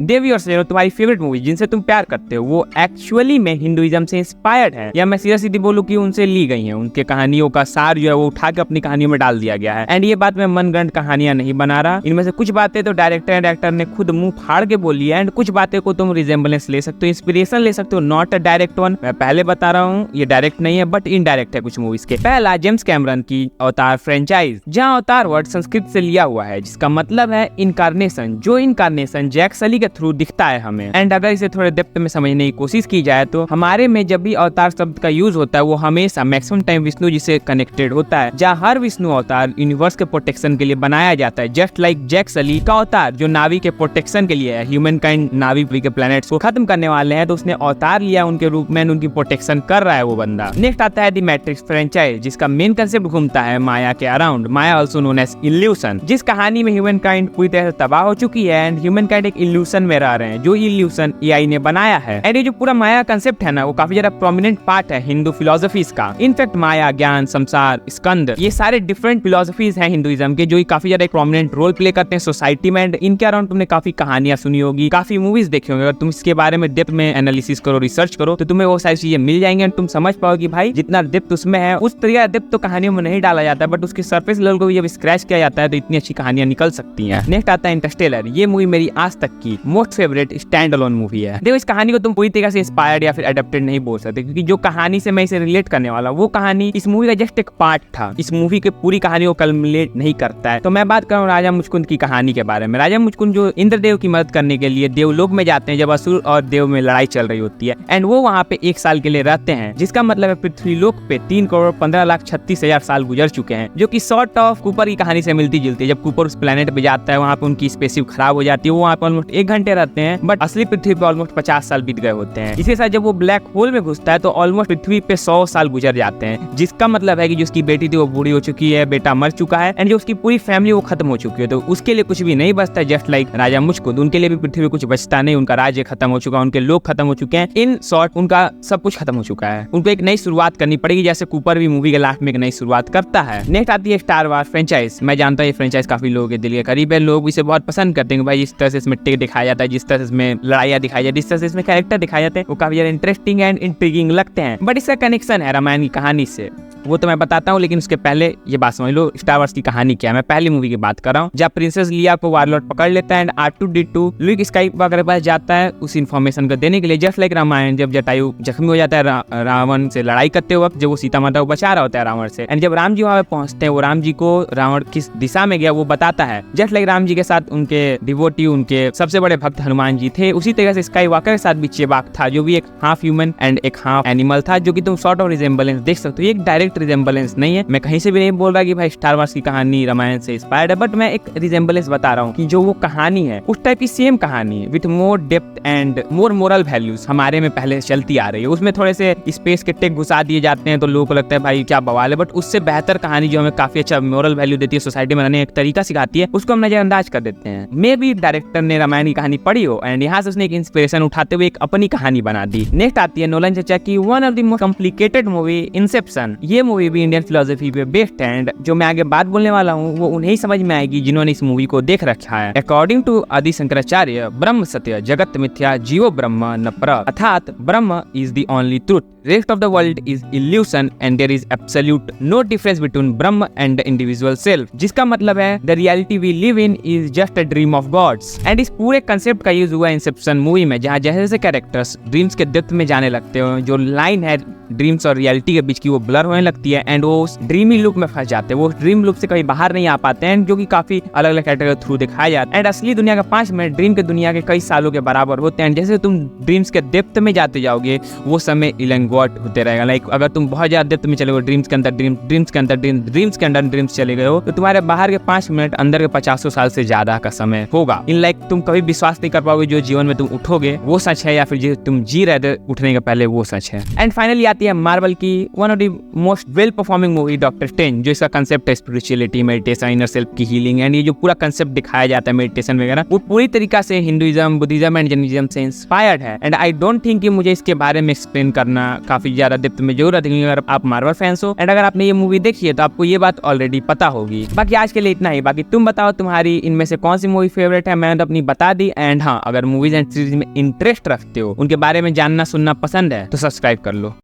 देव yourself, तुम्हारी favourite movie जिनसे तुम प्यार करते हो वो एक्चुअली में हिंदुइज्म से इंस्पायर्ड है, या मैं सीधा सीधी बोलूं कि उनसे ली गई है। उनके कहानियों का सार जो है वो उठा के अपनी कहानियों में डाल दिया गया है। एंड ये बात मैं मनगढ़ंत कहानियां नहीं बना रहा, इनमें से कुछ बातें तो डायरेक्टर एंड एक्टर ने खुद मुंह फाड़ के बोली है, एंड कुछ बातें को तुम रिजेंबलेंस ले सकते हो, इंस्पिरेशन ले सकते हो, नॉट अ डायरेक्ट वन। मैं पहले बता रहा हूँ ये डायरेक्ट नहीं है बट इनडायरेक्ट है कुछ मूवीज के। पहला जेम्स कैमरन की अवतार फ्रेंचाइज, जहाँ अवतार वर्ड संस्कृत से लिया हुआ है जिसका मतलब है इनकारनेशन, जो इनकारनेशन जैक सली के थ्रू दिखता है हमें। एंड अगर इसे थोड़े डेप्थ में समझने की कोशिश की जाए तो हमारे में जब भी अवतार शब्द का यूज होता है वो हमेशा मैक्सिमम टाइम विष्णु जी से कनेक्टेड होता है, जहाँ हर विष्णु अवतार यूनिवर्स के प्रोटेक्शन के लिए बनाया जाता है। जस्ट लाइक जैक सली का अवतार जो नावी के प्रोटेक्शन के लिए है, ह्यूमन काइंड नावी के प्लैनेट्स को खत्म करने वाले हैं तो उसने अवतार लिया उनके रूप में, उनकी प्रोटेक्शन कर रहा है वो बंदा। नेक्स्ट आता है द मैट्रिक्स फ्रेंचाइज, जिसका मेन कंसेप्ट घूमता है माया के अराउंड, माया आल्सो नोन एज इल्यूशन, जिस कहानी में ह्यूमन काइंड पूरी तरह से तबाह हो चुकी है एंड ह्यूमन काइंड एक इल्यूशन में रह रहे हैं, जो इल्यूशन एआई ने बनाया है। एंड ये जो पूरा माया कंसेप्ट है ना वो काफी ज्यादा प्रोमिनेंट पार्ट है हिंदू फिलोसफीज का। इनफैक्ट माया, ज्ञान, संसार, स्कंद, ये सारे डिफरेंट फिलोसफीज हैं हिंदुइज्म के जो काफी ज्यादा एक प्रोमिनेंट रोल प्ले करते हैं सोसाइटी में। एंड इनके अराउंड तुमने काफी कहानियां सुनी होगी, काफी मूवीज देखी होंगी। अगर तुम इसके बारे में डेप्थ में एनालिसिस करो, रिसर्च करो तो तुम्हें वो सारी चीजें मिल जाएंगी एंड तुम समझ पाओगे कि भाई जितना डेप्थ उसमें है उस तरीके का डेप्थ तो कहानियों में नहीं डाला जाता, बट उसके सरफेस लेवल को भी जब स्क्रैच किया जाता है तो इतनी अच्छी कहानियां निकल सकती हैं। नेक्स्ट आता है इंटरस्टेलर। ये मूवी मेरी आज तक की most favourite stand alone movie है। देखो इस कहानी को तुम पूरी तरीके से इंस्पायर्ड या फिर एडेप्टेड नहीं बोल सकते, क्योंकि जो कहानी से मैं इसे रिलेट करने वाला वो कहानी इस मूवी का जस्ट एक पार्ट था, इस मूवी के पूरी कहानी को कल्मुलेट नहीं करता है। तो मैं बात कर रहा हूँ राजा मुचकुंद की कहानी के बारे में। राजा मुचकुंद जो इंद्रदेव की मदद करने के लिए देवलोक में जाते हैं जब असुर और देव में लड़ाई चल रही होती है, एंड वो वहाँ पे 1 साल के लिए रहते हैं, जिसका मतलब है पृथ्वीलोक पे 3,15,36,000 साल गुजर चुके हैं, जो कि सॉर्ट ऑफ कूपर की कहानी से मिलती जुलती है। जब कूपर उस प्लेनेट पे जाता है वहाँ पे उनकी स्पेसशिप खराब हो जाती है, वो वहाँ पे ऑलमोस्ट 1 घंटे रहते हैं, बट असली पृथ्वी पे ऑलमोस्ट 50 साल बीत गए होते हैं। इसके साथ जब वो ब्लैक होल में घुसता है तो ऑलमोस्ट पृथ्वी पे 100 साल गुजर जाते हैं, जिसका मतलब है कि जो उसकी बेटी थी वो बूढ़ी हो चुकी है, बेटा मर चुका है, एंड जो उसकी पूरी फैमिली वो खत्म हो चुकी है, तो उसके लिए कुछ भी नहीं बचता। जस्ट लाइक राजा मुचकुंद, उनके लिए भी पृथ्वी पे कुछ बचता नहीं, उनका राज्य खत्म हो चुका, उनके लोग खत्म हो चुके हैं, इन शॉर्ट उनका सब कुछ खत्म हो चुका है। उनको एक नई शुरुआत करनी पड़ेगी, जैसे कूपर भी मूवी के लास्ट में एक नई शुरुआत करता है। नेक्स्ट आती है स्टार वार्स फ्रेंचाइज। मैं जानता हूँ ये फ्रेंचाइज काफी लोगों के दिल के करीब है, लोग इसे बहुत पसंद करते हैं भाई, जिस तरह से इसमें टेक दिखाया जाता है, जिस तरह से इसमें लड़ाइयाँ दिखाई जाती है, जिस तरह से इसमें कैरेक्टर दिखाए जाते हैं वो काफी ज्यादा इंटरेस्टिंग एंड इंट्रिगिंग लगते हैं। बट इसका कनेक्शन है रामायण की कहानी से, वो तो मैं बताता हूँ, लेकिन उसके पहले ये बात समझ लो स्टार वार्स की कहानी क्या है। मैं पहली मूवी की बात कर रहा हूँ जब प्रिंसेस लिया को वारलॉर्ड पकड़ लेता है एंड R2-D2 लुक स्काईवॉकर के पास जाता है उस इन्फॉर्मेशन को देने के लिए। जस्ट लाइक रामायण, जब जटायु जख्मी हो जाता है रावण से लड़ाई करते वक्त, जब वो सीता माता को बचा रहा होता है रावण से, एंड जब राम जी वहाँ पे पहुंचते हैं वो राम जी को रावण किस दिशा में गया वो बताता है। जस्ट लाइक राम जी के साथ उनके डिवोटी, उनके सबसे बड़े भक्त हनुमान जी थे, उसी तरीके से स्काईवॉकर के साथ भी चेबाक था, जो भी एक हाफ ह्यूमन एंड एक हाफ एनिमल था, जो कि तुम सॉर्ट ऑफ रिजेंबलेंस देख सकते हो। एक डायरेक्ट रिजेंबलेंस नहीं है, मैं कहीं से भी नहीं बोल रहा कि भाई स्टार वार्स की कहानी रामायण से इंस्पायर्ड है, बट मैं एक रिजेंबलेंस बता रहा हूँ कि जो वो कहानी है उस टाइप की सेम कहानी है with more depth and more moral values हमारे में पहले चलती आ रही है। उसमें थोड़े से स्पेस के टेक घुसा दिए जाते हैं तो लोगों को लगता है भाई क्या बवाल है, बट उससे बेहतर कहानी जो हमें काफी अच्छा मोरल वैल्यू देती है, सोसाइटी में रहने एक तरीका सिखाती है, उसको हम नजरअंदाज कर देते हैं। मे भी डायरेक्टर ने रामायण की कहानी पढ़ी हो एंड यहाँ से उसने एक इंस्पिरेशन उठाते हुए एक अपनी कहानी बना दी। नेक्स्ट आती है नोलन चचा की one of the most complicated movie Inception. ये मूवी भी इंडियन फिलोसफी पे बेस्ड है, एंड जो मैं आगे बात बोलने वाला हूँ वो उन्हें समझ में आएगी जिन्होंने इस मूवी को देख रखा है। अकॉर्डिंग टू आदि शंकराचार्य, ब्रह्म सत्य, जगत मिथ्या, जीवो ब्रह्म न पर, अर्थात ब्रह्म is the only truth, rest of the world is illusion and there is absolute no difference between Brahma and the individual self, जिसका मतलब है the reality we live in is just a dream of gods। And इस पूरे concept का use हुआ Inception movie में, जहाँ जैसे जैसे कैरेक्टर्स ड्रीम्स के डेप्थ में जाने लगते हो, जो लाइन है ड्रीम्स और रियलिटी के बीच की वो ब्लर होने लगती है एंड वो उस ड्रीमी लुक में फंस जाते हैं, वो ड्रीम लुक से कहीं बाहर नहीं आ पाते हैं, जो कि काफी अलग अलग कैरेक्टर के थ्रू दिखाया जाता है। एंड असली दुनिया का 5 मिनट ड्रीम के दुनिया के कई सालों के बराबर होते हैं। जैसे तुम ड्रीम्स के डेप्थ में जाते जाओगे वो समय इलैंग्वेट होते रहेगा। लाइक अगर तुम बहुत ज्यादा डेप्थ में चले गए ड्रीम्स के अंदर ड्रीम्स के अंदर ड्रीम्स चले गए हो तो तुम्हारे बाहर के 5 मिनट अंदर के 50 साल से ज्यादा का समय होगा। इन लाइक तुम कभी विश्वास नहीं कर पाओगे जो जीवन में तुम उठोगे वो सच है या फिर जो तुम जी रहे थे उठने के पहले वो सच है। एंड फाइनली आती है मार्वल की one of the most well performing movie doctor strange, जो इसका कंसेप्ट है स्पिरिचुअलिटी, मेडिटेशन, इनर सेल्फ की हीलिंग, एंड ये जो पूरा कंसेप्ट दिखाया जाता है मेडिटेशन वगैरह वो पूरी तरीका से हिंदुइज्म, बुद्धिज्म एंड जैनिज्म से इंस्पायर्ड है। एंड आई डोंट थिंक कि मुझे इसके बारे में एक्सप्लेन करना काफी ज्यादा डेप्थ में जरूरत है, क्योंकि अगर आप मार्वल फैंस हो एंड अगर आपने ये मूवी देखी है तो आपको ये बात ऑलरेडी पता होगी। बाकी आज के लिए इतना ही। बाकी तुम बताओ तुम्हारी इनमें से कौन सी मूवी फेवरेट है, मैंने तो अपनी बता दी। एंड हाँ, अगर मूवीज एंड सीरीज में इंटरेस्ट रखते हो, उनके बारे में जानना सुनना पसंद है तो सब्सक्राइब कर लो।